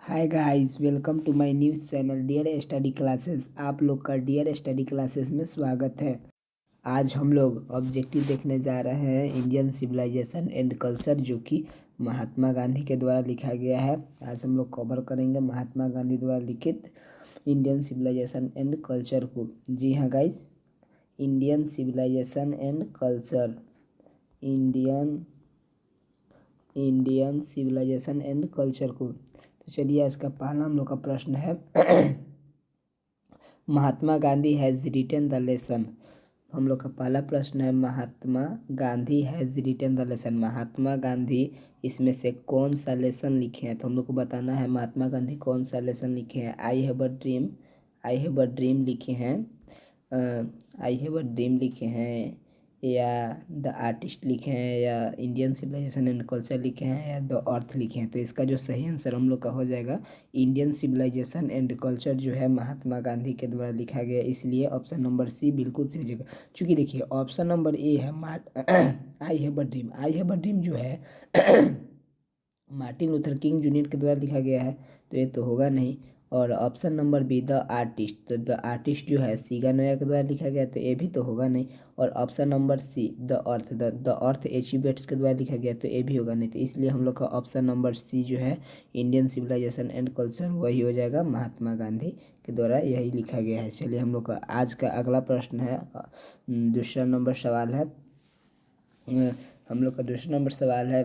Hi guys, welcome to my news channel dear study classes. आप लोग का dear study classes में स्वागत है। आज हम लोग ऑब्जेक्टिव देखने जा रहे हैं इंडियन सिविलाइजेशन एंड कल्चर, जो कि महात्मा गांधी के द्वारा लिखा गया है। आज हम लोग कवर करेंगे महात्मा गांधी द्वारा लिखित इंडियन सिविलाइजेशन एंड कल्चर को। जी हाँ guys, Indian civilization and culture, Indian Indian civilization and culture को। तो चलिए, आज का पहला हम लोग का प्रश्न है Mahatma Gandhi has written the lesson. हम लोग का पहला प्रश्न है Mahatma Gandhi has written the lesson. Mahatma Gandhi इसमें से कौन सा लेसन लिखे हैं, तो हम लोग को बताना है महात्मा गांधी कौन सा लेसन लिखे हैं। आई हैव अ ड्रीम लिखे हैं, आई हैव अ ड्रीम लिखे हैं, या द आर्टिस्ट लिखे हैं, या इंडियन सिविलाइजेशन एंड कल्चर लिखे हैं, या द अर्थ लिखे हैं। तो इसका जो सही आंसर हम लोग का हो जाएगा इंडियन सिविलाइजेशन एंड कल्चर, जो है महात्मा गांधी के द्वारा लिखा गया, इसलिए ऑप्शन नंबर सी बिल्कुल सही हो जाएगा। चूँकि देखिए ऑप्शन नंबर ए है आई हैव अ ड्रीम जो है मार्टिन लूथर किंग जूनियर के द्वारा लिखा गया है, तो ये तो होगा नहीं। और option number be the artist, तो द आर्टिस्ट जो है सीगा नोया के द्वारा लिखा गया, तो ये भी तो होगा नहीं। और option number C the earth, the earth H E. Bates के द्वारा लिखा गया, तो ये भी होगा नहीं। तो इसलिए हम लोग का ऑप्शन नंबर सी जो है इंडियन सिविलाइजेशन एंड कल्चर, वही हो जाएगा, महात्मा गांधी के द्वारा यही लिखा गया है। चलिए, हम लोग का आज का अगला प्रश्न है, दूसरा नंबर सवाल है। हम लोग का दूसरा नंबर सवाल है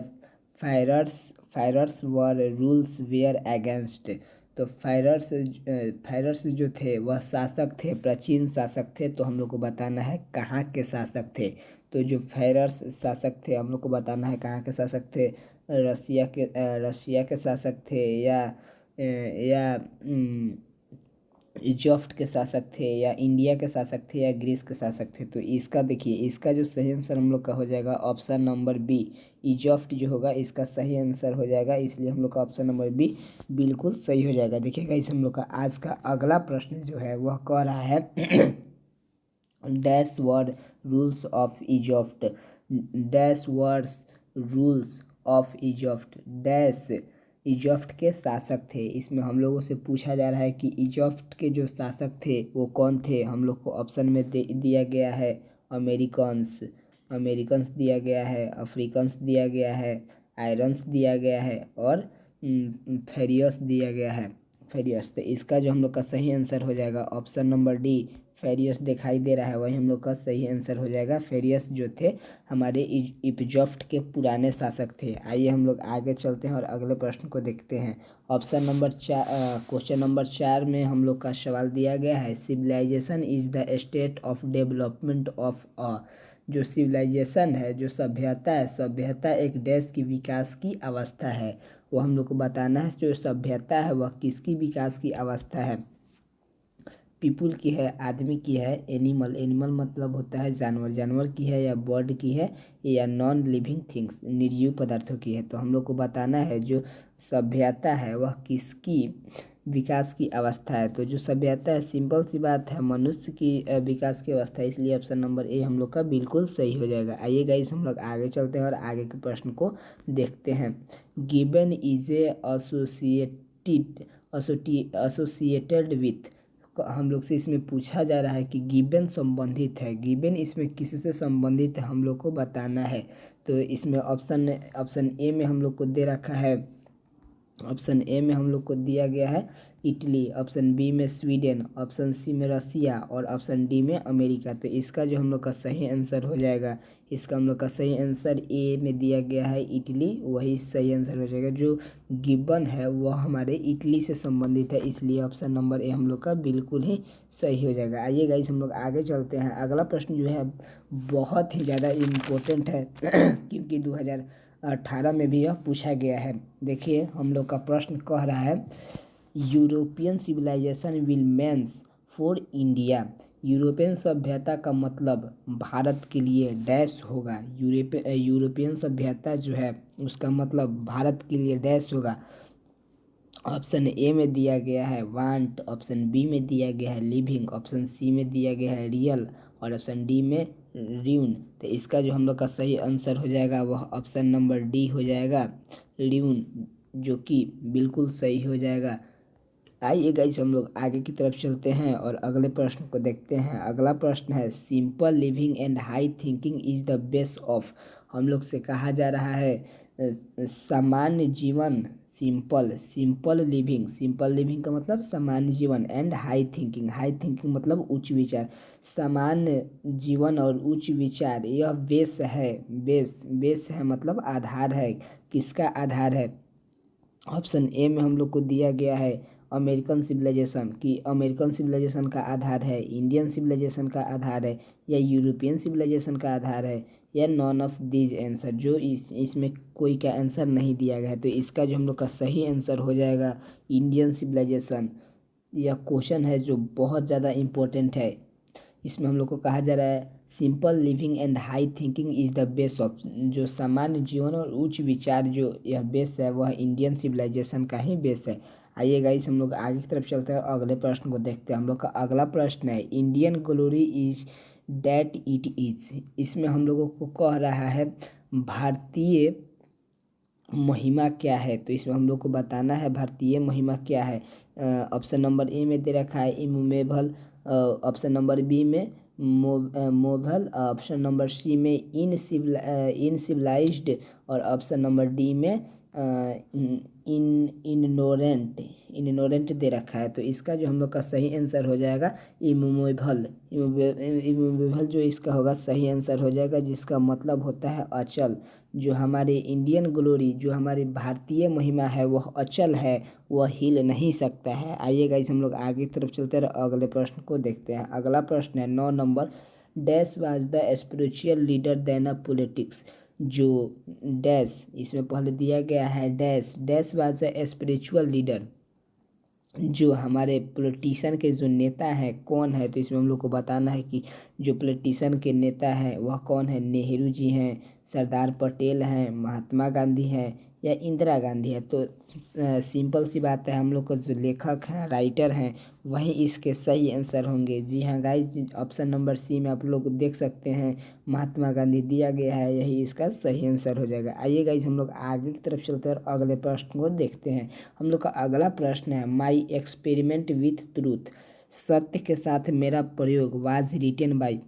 फायरर्स वर रूल्स वेयर अगेंस्ट। तो फायरर्स जो थे वह शासक थे, प्राचीन शासक थे। तो हम लोग को बताना है कहाँ के शासक थे। तो जो फायरर्स शासक थे, हम लोग को बताना है कहाँ के शासक थे। रशिया के शासक थे, या इजिप्ट के शासक थे, या इंडिया के शासक थे, या ग्रीस के शासक थे। तो इसका देखिए, इसका जो सही आंसर हम लोग का हो जाएगा ऑप्शन नंबर बी, इजिप्ट जो होगा इसका सही आंसर हो जाएगा। इसलिए हम लोग का ऑप्शन नंबर बी बिल्कुल सही हो जाएगा। देखिएगा, इस हम लोग का आज का अगला प्रश्न जो है वह कह रहा है dash word rules of Egypt, dash words rules of Egypt, dash Egypt के शासक थे। इसमें हम लोगों से पूछा जा रहा है कि इजिप्ट के जो शासक थे वो कौन थे। हम लोग को ऑप्शन में दिया गया है अमेरिकन्स दिया गया है, अफ्रीकन्स दिया गया है, आयरन्स दिया गया है, और फेरियस दिया गया है, फेरियस। तो इसका जो हम लोग का सही आंसर हो जाएगा ऑप्शन नंबर डी, फेरियस दिखाई दे रहा है, वही हम लोग का सही आंसर हो जाएगा। फेरियस जो थे हमारे इजिप्ट के पुराने शासक थे। आइए हम लोग आगे चलते हैं और अगले प्रश्न को देखते हैं। ऑप्शन नंबर क्वेश्चन नंबर 4 में हम लोग का सवाल दिया गया है civilization is the state of development of a. जो सिविलाइजेशन है, जो सभ्यता है, सभ्यता एक देश की विकास की अवस्था है। वो हम लोग को बताना है जो सभ्यता है वह किसकी विकास की अवस्था है। पीपुल की है, आदमी की है, एनिमल मतलब होता है जानवर की है, या बर्ड की है, या नॉन लिविंग थिंग्स निर्जीव पदार्थों की है। तो हम लोग को बताना है जो सभ्यता है वह किसकी विकास की अवस्था है। तो जो सभ्यता है, सिंपल सी बात है, मनुष्य की विकास की अवस्था है। इसलिए ऑप्शन नंबर ए हम लोग का बिल्कुल सही हो जाएगा। आइए गाइस, हम लोग आगे चलते हैं और आगे के प्रश्न को देखते हैं। Given is a associated with, हम लोग से इसमें पूछा जा रहा है कि गिवन संबंधित है, गिवन इसमें किससे संबंधित है हम लोग को बताना है। तो इसमें ऑप्शन ए में हम लोग को दे रखा है, ऑप्शन ए में हम लोग को दिया गया है इटली, ऑप्शन बी में स्वीडन, ऑप्शन सी में रसिया, और ऑप्शन डी में अमेरिका। तो इसका जो हम लोग का सही आंसर हो जाएगा, इसका हम लोग का सही आंसर ए में दिया गया है इटली, वही सही आंसर हो जाएगा। जो गिब्बन है वह हमारे इटली से संबंधित है, इसलिए ऑप्शन नंबर ए हम लोग का बिल्कुल ही सही हो जाएगा। आइए गाइस, हम लोग आगे चलते हैं। अगला प्रश्न जो है बहुत ही ज़्यादा इम्पोर्टेंट है क्योंकि 2018 में भी यह पूछा गया है। देखिए, हम लोग का प्रश्न कह रहा है European civilization will means for India. European सभ्यता का मतलब भारत के लिए डैश होगा। यूरोपियन सभ्यता जो है उसका मतलब भारत के लिए डैश होगा। ऑप्शन ए में दिया गया है वांट, ऑप्शन बी में दिया गया है लिविंग, ऑप्शन सी में दिया गया है रियल, और ऑप्शन डी में ल्यून। तो इसका जो हम लोग का सही आंसर हो जाएगा वह ऑप्शन नंबर डी हो जाएगा, ल्यून। जो कि बिल्कुल सही हो जाएगा। आइए गाइस हम लोग आगे की तरफ चलते हैं और अगले प्रश्न को देखते हैं। अगला प्रश्न है simple living and high thinking is the base of. हम लोग से कहा जा रहा है सामान्य जीवन, सिंपल लिविंग का मतलब सामान्य जीवन, एंड हाई थिंकिंग मतलब उच्च विचार। सामान्य जीवन और उच्च विचार यह बेस है, बेस है मतलब आधार है। किसका आधार है? ऑप्शन ए में हम लोग को दिया गया है अमेरिकन सिविलाइजेशन का आधार है, इंडियन सिविलाइजेशन का आधार है, या यूरोपियन सिविलाइजेशन का आधार है, या नॉन ऑफ दीज आंसर। जो इसमें कोई का आंसर नहीं दिया गया है, तो इसका जो हम लोग का सही आंसर हो जाएगा इंडियन सिविलाइजेशन। यह क्वेश्चन है जो बहुत ज़्यादा इम्पोर्टेंट है। इसमें हम लोग को कहा जा रहा है simple living and high thinking is the base of. जो सामान्य जीवन और उच्च विचार जो यह बेस है वह इंडियन सिविलाइजेशन का ही बेस है। आइए गाइस हम लोग आगे की तरफ चलते हैं और अगले प्रश्न को देखते हैं। हम लोग का अगला प्रश्न है Indian glory is that it is. इसमें हम लोगों को कह रहा है भारतीय महिमा क्या है, तो इसमें हम लोग को बताना है भारतीय महिमा क्या है। ऑप्शन नंबर ए में दे रखा है इमूवेबल, ऑप्शन नंबर बी में मोबल, ऑप्शन नंबर सी में इनसिविलाइज्ड, और ऑप्शन नंबर डी में इनोरेंट दे रखा है। तो इसका जो हम लोग का सही आंसर हो जाएगा इमूवेबल। इमूवेबल जो इसका होगा सही आंसर हो जाएगा, जिसका मतलब होता है अचल। जो हमारी इंडियन ग्लोरी, जो हमारी भारतीय महिमा है वह अचल है, वह हिल नहीं सकता है। आइए गाइस हम लोग आगे की तरफ चलते हैं अगले प्रश्न को देखते हैं। अगला प्रश्न है 9 नंबर, dash was the spiritual leader then a politics. जो डैश इसमें पहले दिया गया है dash was the spiritual leader, जो हमारे पॉलिटिशियन के जो नेता हैं कौन है, तो इसमें हम लोग को बताना है कि जो पॉलिटिशियन के नेता हैं वह कौन है। नेहरू जी हैं, सरदार पटेल हैं, महात्मा गांधी हैं, या इंदिरा गांधी है। तो सिंपल सी बात है, हम लोग को जो लेखक हैं, राइटर हैं, वही इसके सही आंसर होंगे। जी हाँ गाइस, ऑप्शन नंबर सी में आप लोग देख सकते हैं महात्मा गांधी दिया गया है, यही इसका सही आंसर हो जाएगा। आइए गाइस हम लोग आगे की तरफ चलते हैं और अगले प्रश्न को देखते हैं। हम लोग का अगला प्रश्न है माई एक्सपेरिमेंट विथ ट्रूथ, सत्य के साथ मेरा प्रयोग वाज रिटेन बाई।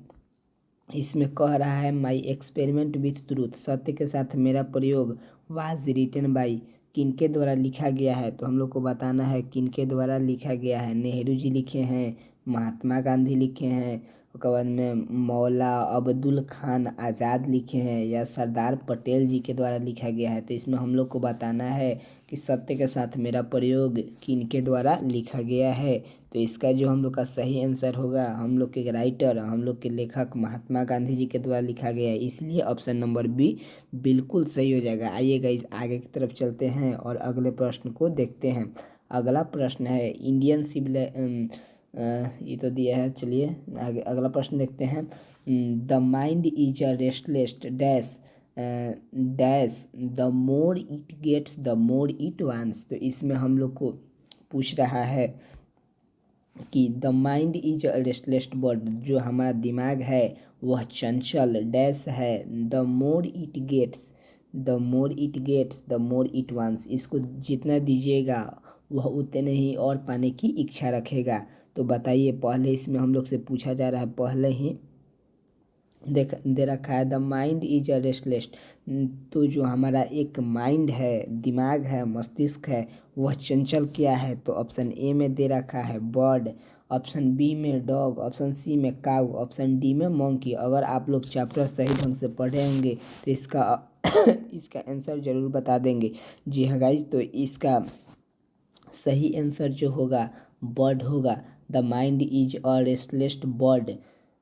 इसमें कह रहा है माई एक्सपेरिमेंट विथ ट्रूथ, सत्य के साथ मेरा प्रयोग वाज रिटन बाई, किनके द्वारा लिखा गया है। तो हम लोग को बताना है किनके द्वारा लिखा गया है। नेहरू जी लिखे हैं, महात्मा गांधी लिखे हैं, उसके बाद में मौला अब्दुल खान आज़ाद लिखे हैं, या सरदार पटेल जी के द्वारा लिखा गया है। तो इसमें हम लोग को बताना है कि सत्य के साथ मेरा प्रयोग किनके द्वारा लिखा गया है। तो इसका जो हम लोग का सही आंसर होगा, हम लोग के राइटर, हम लोग के लेखक महात्मा गांधी जी के द्वारा लिखा गया है, इसलिए ऑप्शन नंबर बी बिल्कुल सही हो जाएगा। आइए गाइस आगे की तरफ चलते हैं और अगले प्रश्न को देखते हैं। अगला प्रश्न है इंडियन सिविल, ये तो दिया है, चलिए आगे अगला प्रश्न देखते हैं। The mind is a restless dash dash the more it gets the more it wants. तो इसमें हम लोग को पूछ रहा है कि the mind is a restless bird, जो हमारा दिमाग है वह चंचल डैश है। The more it gets the more it wants, इसको जितना दीजिएगा वह उतने ही और पाने की इच्छा रखेगा। तो बताइए, पहले इसमें हम लोग से पूछा जा रहा है, पहले ही दे रखा है the mind is a restless. तो जो हमारा एक माइंड है, दिमाग है, मस्तिष्क है, वह चंचल क्या है। तो ऑप्शन ए में दे रखा है बर्ड, ऑप्शन बी में डॉग, ऑप्शन सी में काऊ, ऑप्शन डी में मंकी। अगर आप लोग चैप्टर सही ढंग से पढ़े होंगे तो इसका इसका आंसर ज़रूर बता देंगे। जी हाँ गाइज, तो इसका सही आंसर जो होगा बर्ड होगा। The mind is a restless bird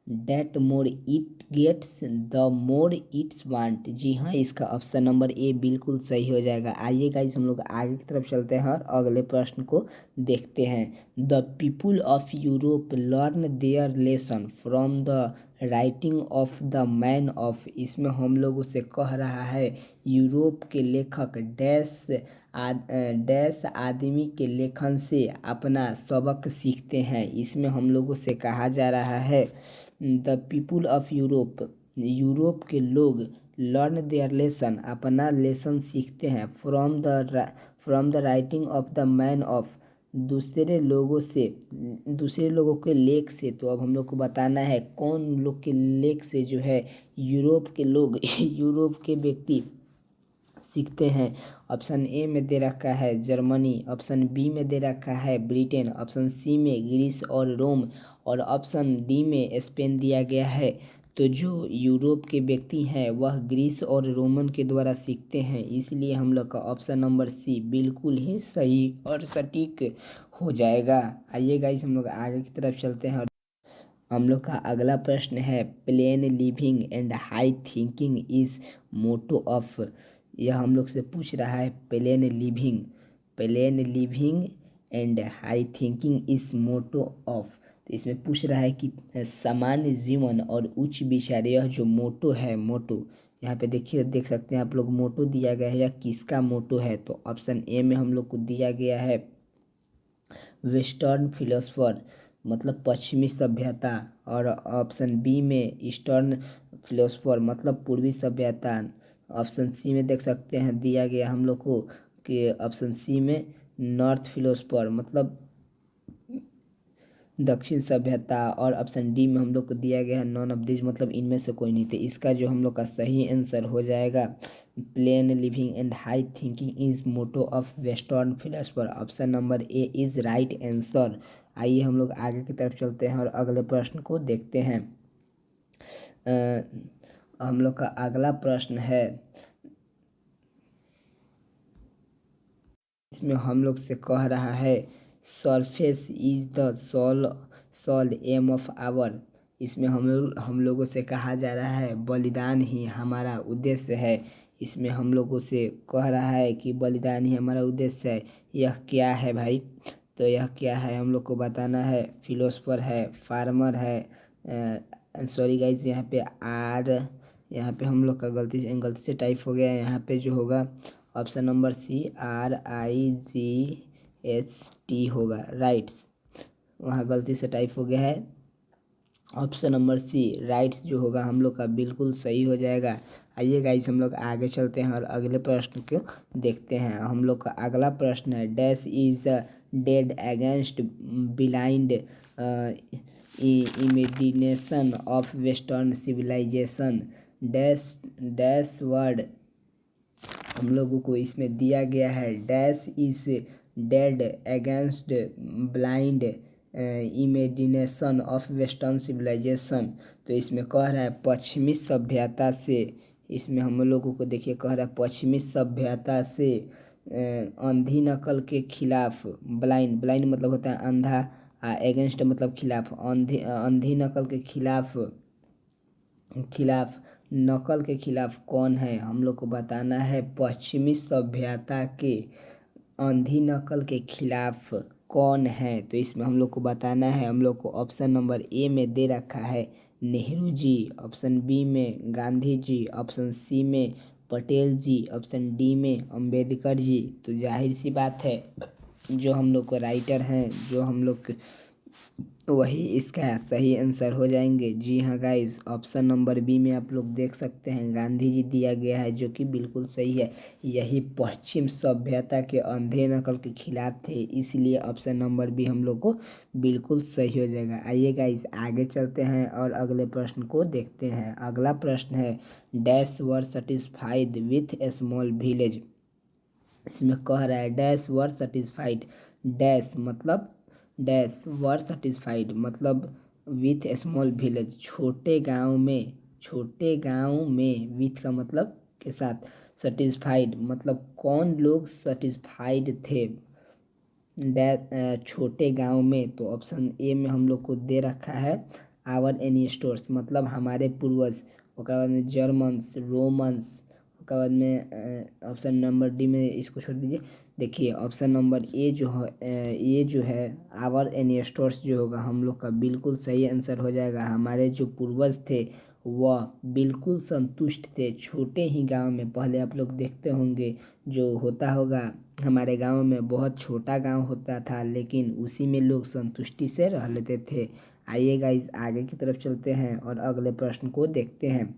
that more it gets the more it's want. जी हाँ, इसका ऑप्शन नंबर ए बिल्कुल सही हो जाएगा। आइए गाइस हम लोग आगे की तरफ चलते हैं और अगले प्रश्न को देखते हैं। The people of Europe learn their lesson from the writing of the man of. इसमें हम लोगों से कह रहा है यूरोप के लेखक डैश आदमी के लेखन से अपना सबक सीखते हैं। इसमें हम लोगों से कहा जा रहा है the people of Europe, Europe के लोग लर्न देयर लेसन, अपना लेसन सीखते हैं from the writing of the man of, दूसरे लोगों के लेख से। तो अब हम लोग को बताना है कौन लोग के लेख से जो है यूरोप के लोग यूरोप के व्यक्ति सीखते हैं। ऑप्शन ए में दे रखा है जर्मनी, ऑप्शन बी में दे रखा है ब्रिटेन, ऑप्शन सी में ग्रीस और रोम, और ऑप्शन डी में स्पेन दिया गया है। तो जो यूरोप के व्यक्ति हैं वह ग्रीस और रोमन के द्वारा सीखते हैं, इसलिए हम लोग का ऑप्शन नंबर सी बिल्कुल ही सही और सटीक हो जाएगा। आइए गाइस हम लोग आगे की तरफ चलते हैं। हम लोग का अगला प्रश्न है plain living and high thinking is motto of. यह हम लोग से पूछ रहा है plain living and high thinking is motto of. तो इसमें पूछ रहा है कि सामान्य जीवन और उच्च विचार, यह जो मोटो है, मोटो यहाँ पे देखिए देख सकते हैं आप लोग, मोटो दिया गया है, यह किसका मोटो है। तो ऑप्शन ए में हम लोग को दिया गया है वेस्टर्न फिलोसफर, मतलब पश्चिमी सभ्यता, और ऑप्शन बी में ईस्टर्न फिलोसफर मतलब पूर्वी सभ्यता। ऑप्शन सी में देख सकते हैं दिया गया हम लोग को कि ऑप्शन सी में नॉर्थ फिलोसफर मतलब दक्षिण सभ्यता, और ऑप्शन डी में हम लोग को दिया गया है नॉन ऑफ दिस मतलब इनमें से कोई नहीं। तो इसका जो हम लोग का सही आंसर हो जाएगा plain living and high thinking is motto of western philosopher. Option number A is right answer. आइए हम लोग आगे की तरफ चलते हैं और अगले प्रश्न को देखते हैं। हम लोग का अगला प्रश्न है, इसमें हम लोग से कह रहा है surface is the sole aim of our. इसमें हम लोगों से कहा जा रहा है बलिदान ही हमारा उद्देश्य है। इसमें हम लोगों से कह रहा है कि बलिदान ही हमारा उद्देश्य है। यह क्या है भाई? तो यह क्या है हम लोग को बताना है। फिलोसफर है, फार्मर है, सॉरी गाइज यहाँ पे यहाँ पे हम लोग का गलती से टाइप हो गया है। यहाँ पे जो होगा ऑप्शन नंबर सी RIGHT होगा, राइट्स। वहाँ गलती से टाइप हो गया है। ऑप्शन नंबर सी राइट्स जो होगा हम लोग का बिल्कुल सही हो जाएगा। आइए गाइस हम लोग आगे चलते हैं और अगले प्रश्न को देखते हैं। हम लोग का अगला प्रश्न है dash is dead against blind imagination of western civilization. Dash word हम लोगों को इसमें दिया गया है dash is dead against blind imagination of western civilization. तो इसमें कह रहा है पश्चिमी सभ्यता से, इसमें हम लोगों को देखिए कह रहा है पश्चिमी सभ्यता से अंधी नकल के खिलाफ। ब्लाइंड मतलब होता है अंधा, अगेंस्ट मतलब खिलाफ, अंधी नकल के खिलाफ नकल के खिलाफ कौन है हम लोग को बताना है। पश्चिमी सभ्यता के अंधी नकल के खिलाफ कौन है। तो इसमें हम लोग को बताना है। हम लोग को ऑप्शन नंबर ए में दे रखा है नेहरू जी, ऑप्शन बी में गांधी जी, ऑप्शन सी में पटेल जी, ऑप्शन डी में अंबेडकर जी। तो जाहिर सी बात है जो हम लोग को राइटर हैं, जो हम लोग वही इसका सही आंसर हो जाएंगे। जी हाँ गाइस, ऑप्शन नंबर बी में आप लोग देख सकते हैं गांधी जी दिया गया है, जो कि बिल्कुल सही है। यही पश्चिम सभ्यता के अंधे नकल के खिलाफ थे, इसलिए ऑप्शन नंबर बी हम लोग को बिल्कुल सही हो जाएगा। आइए गाइस आगे चलते हैं और अगले प्रश्न को देखते हैं। अगला प्रश्न है dash were satisfied with A small village. इसमें कह रहा है डैश वर सेटिस्फाइड, डैश वर सेटिस्फाइड मतलब विथ ए स्मॉल विलेज, छोटे गांव में विथ का मतलब के साथ, सेटिस्फाइड मतलब कौन लोग सेटिस्फाइड थे छोटे गांव में। तो ऑप्शन ए में हम लोग को दे रखा है आवर एनिस्टोर्स मतलब हमारे पूर्वज, उसके बाद में जर्मन्स, रोमन्स, उसके बाद में ऑप्शन नंबर डी में इसको छोड़ दीजिए। देखिए ऑप्शन नंबर ए जो है आवर एनिस्टोर्स जो होगा हम लोग का बिल्कुल सही आंसर हो जाएगा। हमारे जो पूर्वज थे वह बिल्कुल संतुष्ट थे छोटे ही गांव में। पहले आप लोग देखते होंगे जो होता होगा हमारे गांव में बहुत छोटा गांव होता था, लेकिन उसी में लोग संतुष्टि से रह लेते थे। आइए गाइस आगे की तरफ चलते हैं और अगले प्रश्न को देखते हैं।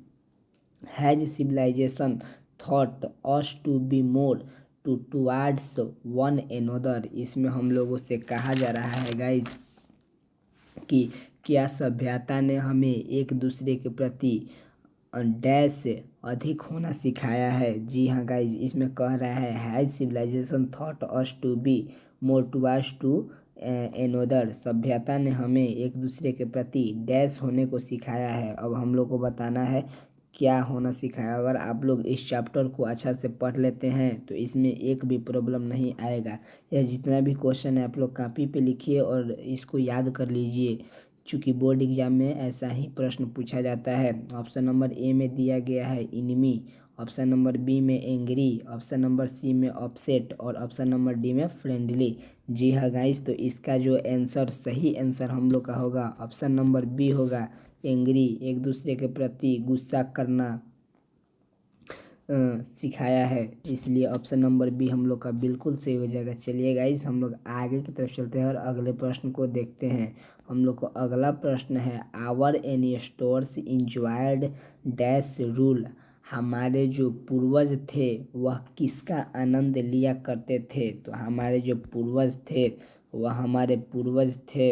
Has civilization taught us to be more towards one another. इसमें हम लोगों से कहा जा रहा है गाइज कि क्या सभ्यता ने हमें एक दूसरे के प्रति डैश से अधिक होना सिखाया है। जी हाँ गाइज, इसमें कह रहा है has civilization taught us to be more towards to another. सभ्यता ने हमें एक दूसरे के प्रति डैश होने को सिखाया है। अब हम लोग को बताना है क्या होना सिखाया। अगर आप लोग इस चैप्टर को अच्छा से पढ़ लेते हैं तो इसमें एक भी प्रॉब्लम नहीं आएगा। यह जितना भी क्वेश्चन है आप लोग कॉपी पे लिखिए और इसको याद कर लीजिए, चूँकि बोर्ड एग्जाम में ऐसा ही प्रश्न पूछा जाता है। ऑप्शन नंबर ए में दिया गया है इनमी, ऑप्शन नंबर बी में एंग्री, ऑप्शन नंबर सी में अपसेट और ऑप्शन नंबर डी में फ्रेंडली। जी हाँ गाइस, तो इसका जो आंसर सही आंसर हम लोग का होगा ऑप्शन नंबर बी होगा, एंग्री। एक दूसरे के प्रति गुस्सा करना सिखाया है, इसलिए ऑप्शन नंबर बी हम लोग का बिल्कुल सही हो जाएगा। चलिए गाइस, हम लोग आगे की तरफ चलते हैं और अगले प्रश्न को देखते हैं। हम लोग को अगला प्रश्न है आवर एनिस्टोर्स इंजॉयड डैश रूल। हमारे जो पूर्वज थे वह किसका आनंद लिया करते थे। तो हमारे जो पूर्वज थे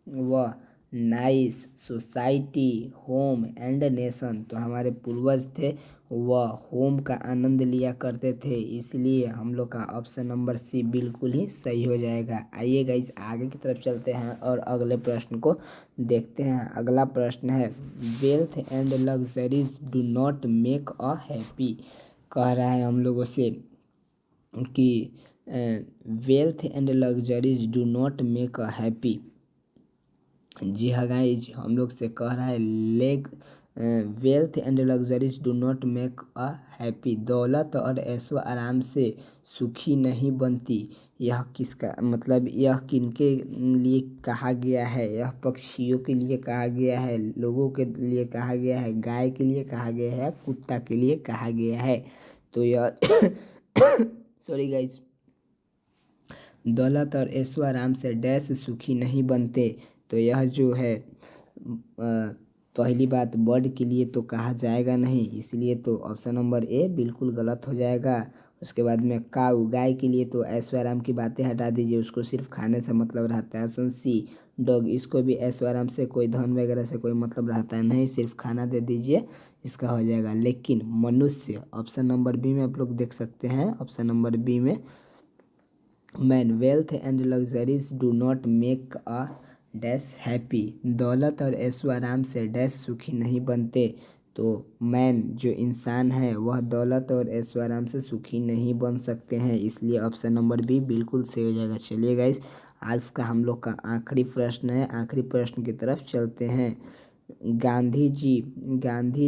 वह nice, society, home and nation. तो हमारे पूर्वज थे वह होम का आनंद लिया करते थे, इसलिए हम लोग का ऑप्शन नंबर सी बिल्कुल ही सही हो जाएगा। आइए गाइस, आगे की तरफ चलते हैं और अगले प्रश्न को देखते हैं। अगला प्रश्न है wealth and luxuries do not make a happy. कह रहा है हम लोगों से कि wealth and luxuries do not make a happy. जी हाँ गाइज, हम लोग से कह रहा है wealth and luxuries do not make a happy. दौलत और ऐशो आराम से सुखी नहीं बनती। यह किसका मतलब यह किनके लिए कहा गया है। यह पक्षियों के लिए कहा गया है, लोगों के लिए कहा गया है, गाय के लिए कहा गया है, कुत्ता के लिए कहा गया है। तो यह सॉरी गाइज, दौलत और ऐशो आराम से डैश सुखी नहीं बनते। तो यह जो है पहली बात बर्ड के लिए तो कहा जाएगा नहीं, इसलिए तो ऑप्शन नंबर ए बिल्कुल गलत हो जाएगा। उसके बाद में काऊ, गाय के लिए तो ऐशो आराम की बातें हटा दीजिए, उसको सिर्फ खाने से मतलब रहता है। ऑप्शन सी डॉग, इसको भी ऐशो आराम से कोई धन वगैरह से कोई मतलब रहता है नहीं, सिर्फ खाना दे दीजिए, इसका हो जाएगा। लेकिन मनुष्य, ऑप्शन नंबर बी में आप लोग देख सकते हैं, ऑप्शन नंबर बी में man, wealth and luxuries do not make a dash happy. दौलत और ऐशो आराम से डैश सुखी नहीं बनते। तो मैन जो इंसान है वह दौलत और ऐशो आराम से सुखी नहीं बन सकते हैं, इसलिए ऑप्शन नंबर बी बिल्कुल सही हो जाएगा। चलिए गाइस, आज का हम लोग का आखिरी प्रश्न है, आखिरी प्रश्न की तरफ चलते हैं। Gandhi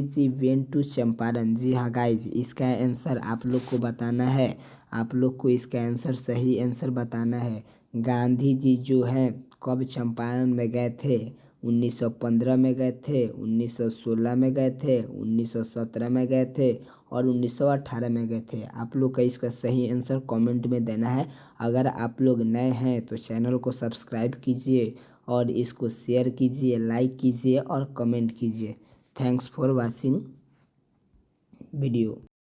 ji went to Champaran. जी हाँ गाइज, इसका आंसर आप लोग को बताना है, आप लोग को इसका आंसर सही आंसर बताना है। गांधी जी जो है कब चंपारण में गए थे। 1915 में गए थे, 1916 में गए थे, 1917 में गए थे और 1918 में गए थे। आप लोग का इसका सही आंसर कमेंट में देना है। अगर आप लोग नए हैं तो चैनल को सब्सक्राइब कीजिए और इसको शेयर कीजिए, लाइक कीजिए और कमेंट कीजिए। Thanks for watching video.